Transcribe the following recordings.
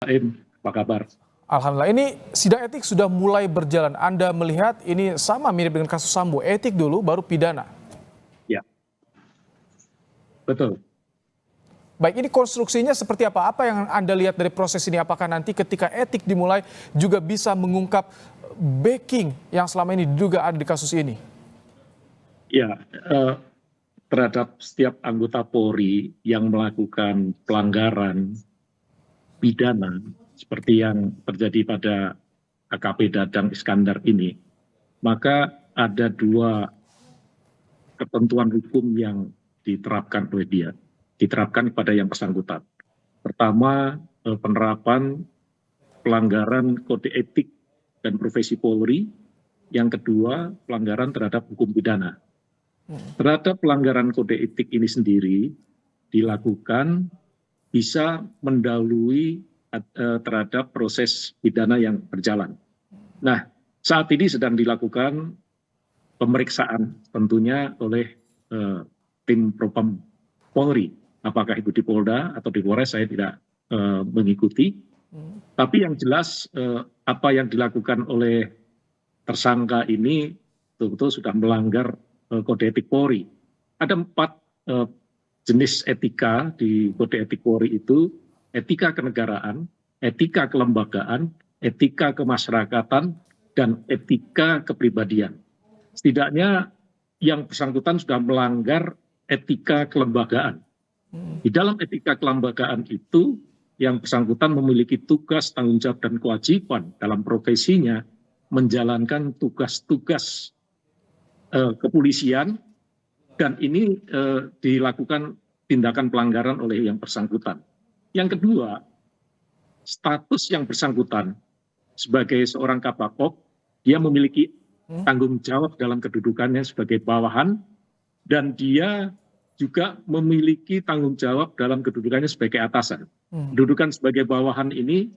Apa kabar? Alhamdulillah, ini sidang etik sudah mulai berjalan. Anda melihat ini sama mirip dengan kasus Sambo, etik dulu baru pidana. Ya, betul. Baik, ini konstruksinya seperti apa? Apa yang Anda lihat dari proses ini? Apakah nanti ketika etik dimulai juga bisa mengungkap backing yang selama ini diduga ada di kasus ini? Ya, terhadap setiap anggota Polri yang melakukan pelanggaran pidana seperti yang terjadi pada AKP Dadang Iskandar ini, maka ada dua ketentuan hukum yang diterapkan oleh dia, diterapkan kepada yang bersangkutan. Pertama, penerapan pelanggaran kode etik dan profesi Polri. Yang kedua, pelanggaran terhadap hukum pidana. Terhadap pelanggaran kode etik ini sendiri dilakukan bisa mendahului terhadap proses pidana yang berjalan. Nah, saat ini sedang dilakukan pemeriksaan tentunya oleh tim Propam Polri. Apakah itu di Polda atau di Polres saya tidak mengikuti. Tapi yang jelas apa yang dilakukan oleh tersangka ini betul-betul sudah melanggar kode etik Polri. Ada 4 jenis etika di kode etik Polri itu: etika kenegaraan, etika kelembagaan, etika kemasyarakatan, dan etika kepribadian. Setidaknya yang bersangkutan sudah melanggar etika kelembagaan. Di dalam etika kelembagaan itu, yang bersangkutan memiliki tugas, tanggung jawab, dan kewajiban dalam profesinya menjalankan tugas-tugas kepolisian, dan ini dilakukan tindakan pelanggaran oleh yang bersangkutan. Yang kedua, status yang bersangkutan sebagai seorang Kapakop, dia memiliki tanggung jawab dalam kedudukannya sebagai bawahan, dan dia juga memiliki tanggung jawab dalam kedudukannya sebagai atasan. Kedudukan sebagai bawahan ini,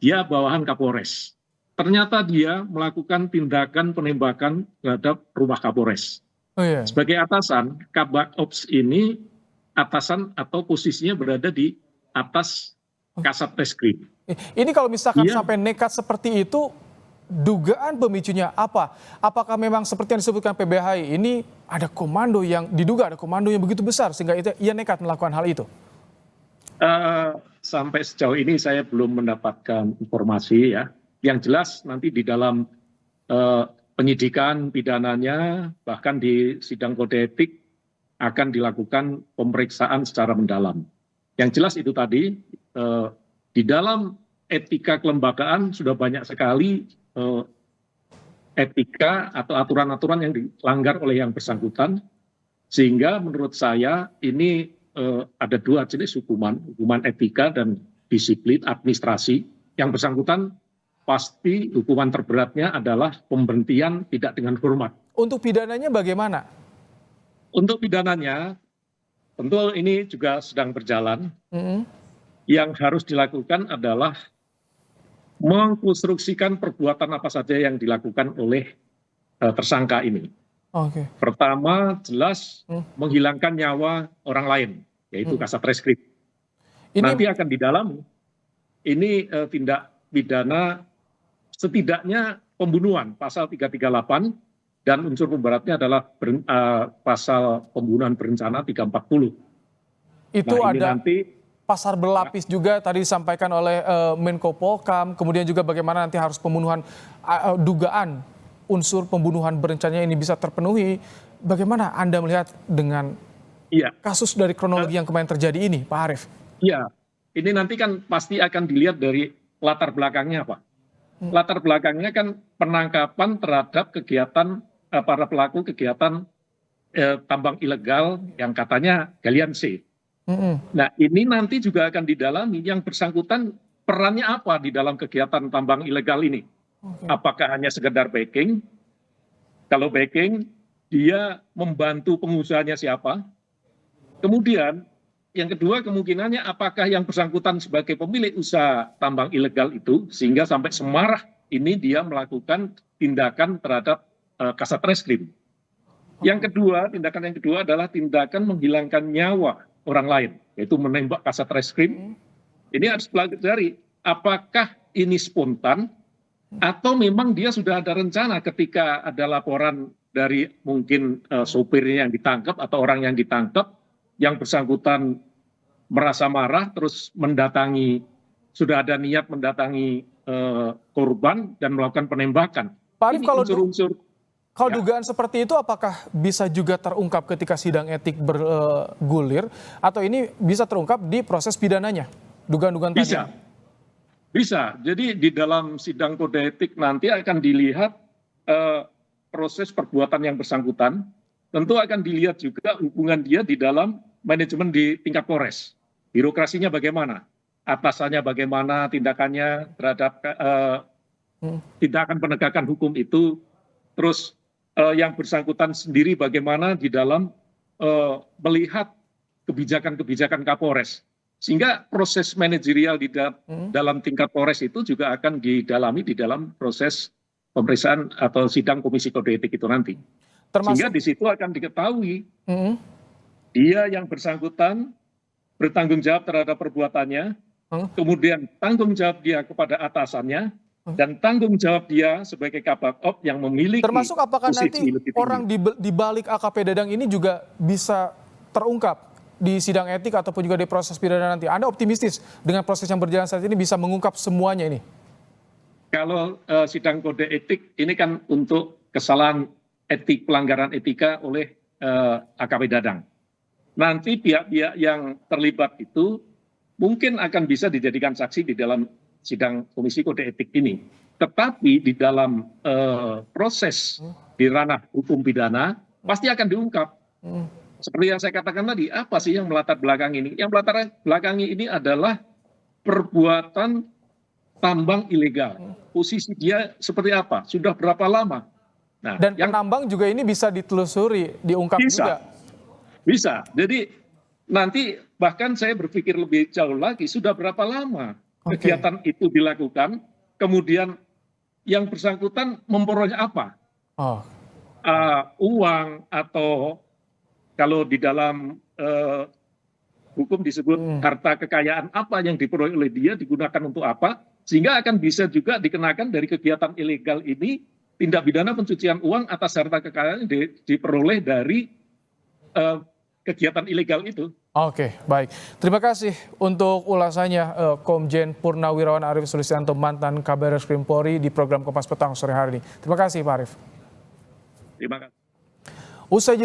dia bawahan Kapolres. Ternyata dia melakukan tindakan penembakan terhadap rumah Kapolres. Oh, iya. Sebagai atasan, Kabak Ops ini atasan atau posisinya berada di atas Kasat Reskrim. Ini kalau misalkan sampai nekat seperti itu, dugaan pemicunya apa? Apakah memang seperti yang disebutkan PBHI, ini ada komando yang diduga ada komando yang begitu besar sehingga ia nekat melakukan hal itu? Sampai sejauh ini saya belum mendapatkan informasi ya. Yang jelas nanti di dalam penyidikan pidananya, bahkan di sidang kode etik akan dilakukan pemeriksaan secara mendalam. Yang jelas itu tadi, di dalam etika kelembagaan sudah banyak sekali etika atau aturan-aturan yang dilanggar oleh yang bersangkutan, sehingga menurut saya ini ada 2 jenis hukuman, hukuman etika dan disiplin administrasi. Yang bersangkutan pasti hukuman terberatnya adalah pemberhentian tidak dengan hormat. Untuk pidananya bagaimana? Untuk pidananya, tentu ini juga sedang berjalan. Yang harus dilakukan adalah mengkonstruksikan perbuatan apa saja yang dilakukan oleh tersangka ini. Pertama, jelas menghilangkan nyawa orang lain, yaitu Kasat Reskrim. Nanti akan didalami. Ini tindak pidana setidaknya pembunuhan, pasal 338, dan unsur pemberatnya adalah pasal pembunuhan berencana 340. Itu nah, ada nanti pasar berlapis juga tadi disampaikan oleh Menko Polkam, kemudian juga bagaimana nanti harus pembunuhan, dugaan unsur pembunuhan berencana ini bisa terpenuhi. Bagaimana Anda melihat dengan kasus dari kronologi yang kemarin terjadi ini, Pak Arief? Iya, ini nanti kan pasti akan dilihat dari latar belakangnya, Pak. Latar belakangnya kan penangkapan terhadap kegiatan para pelaku kegiatan tambang ilegal yang katanya galian C. Nah, ini nanti juga akan didalami yang bersangkutan perannya apa di dalam kegiatan tambang ilegal ini. Apakah hanya sekedar backing? Kalau backing, dia membantu pengusahanya siapa? Kemudian yang kedua kemungkinannya apakah yang bersangkutan sebagai pemilik usaha tambang ilegal itu sehingga sampai semarah ini dia melakukan tindakan terhadap Kasat Reskrim. Yang kedua, tindakan yang kedua adalah tindakan menghilangkan nyawa orang lain, yaitu menembak Kasat Reskrim. Ini harus pelajari apakah ini spontan atau memang dia sudah ada rencana ketika ada laporan dari mungkin sopirnya yang ditangkap atau orang yang ditangkap, yang bersangkutan merasa marah terus mendatangi, sudah ada niat mendatangi korban dan melakukan penembakan. Pak Arief, Ini kalau unsur-unsur kalau ya. dugaan seperti itu apakah bisa juga terungkap ketika sidang etik bergulir atau ini bisa terungkap di proses pidananya? Dugaan-dugaan tadi. Bisa. Bisa. Jadi di dalam sidang kode etik nanti akan dilihat proses perbuatan yang bersangkutan. Tentu akan dilihat juga hubungan dia di dalam manajemen di tingkat Polres. Birokrasinya bagaimana? Atasannya bagaimana tindakannya terhadap tindakan penegakan hukum itu. Terus yang bersangkutan sendiri bagaimana di dalam melihat kebijakan-kebijakan Kapolres. Sehingga proses manajerial di dalam tingkat Polres itu juga akan didalami di dalam proses pemeriksaan atau sidang komisi kode etik itu nanti. Sehingga di situ akan diketahui dia yang bersangkutan bertanggung jawab terhadap perbuatannya, kemudian tanggung jawab dia kepada atasannya, dan tanggung jawab dia sebagai Kabak-Op yang memiliki termasuk apakah posisi nanti lebih tinggi. orang di balik AKP Dadang ini juga bisa terungkap di sidang etik ataupun juga di proses pidana nanti? Anda optimistis dengan proses yang berjalan saat ini bisa mengungkap semuanya ini? Kalau sidang kode etik ini kan untuk kesalahan etik, pelanggaran etika oleh AKP Dadang. Nanti pihak-pihak yang terlibat itu mungkin akan bisa dijadikan saksi di dalam sidang komisi kode etik ini. Tetapi di dalam proses di ranah hukum pidana pasti akan diungkap. Seperti yang saya katakan tadi, apa sih yang melatar belakang ini? Yang melatar belakangi ini adalah perbuatan tambang ilegal. Posisi dia seperti apa? Sudah berapa lama? Nah, dan penambang juga ini bisa ditelusuri, diungkap juga. Bisa. Jadi nanti bahkan saya berpikir lebih jauh lagi, sudah berapa lama kegiatan itu dilakukan, kemudian yang bersangkutan memperoleh apa? Uang atau kalau di dalam hukum disebut harta kekayaan apa yang diperoleh oleh dia, digunakan untuk apa, sehingga akan bisa juga dikenakan dari kegiatan ilegal ini tindak pidana pencucian uang atas harta kekayaan yang diperoleh dari kegiatan ilegal itu. Oke, baik. Terima kasih untuk ulasannya Komjen Purnawirawan Arief Sulistianto, mantan Kabaris Krim Polri di program Kompas Petang sore hari ini. Terima kasih Pak Arief. Terima kasih. Usai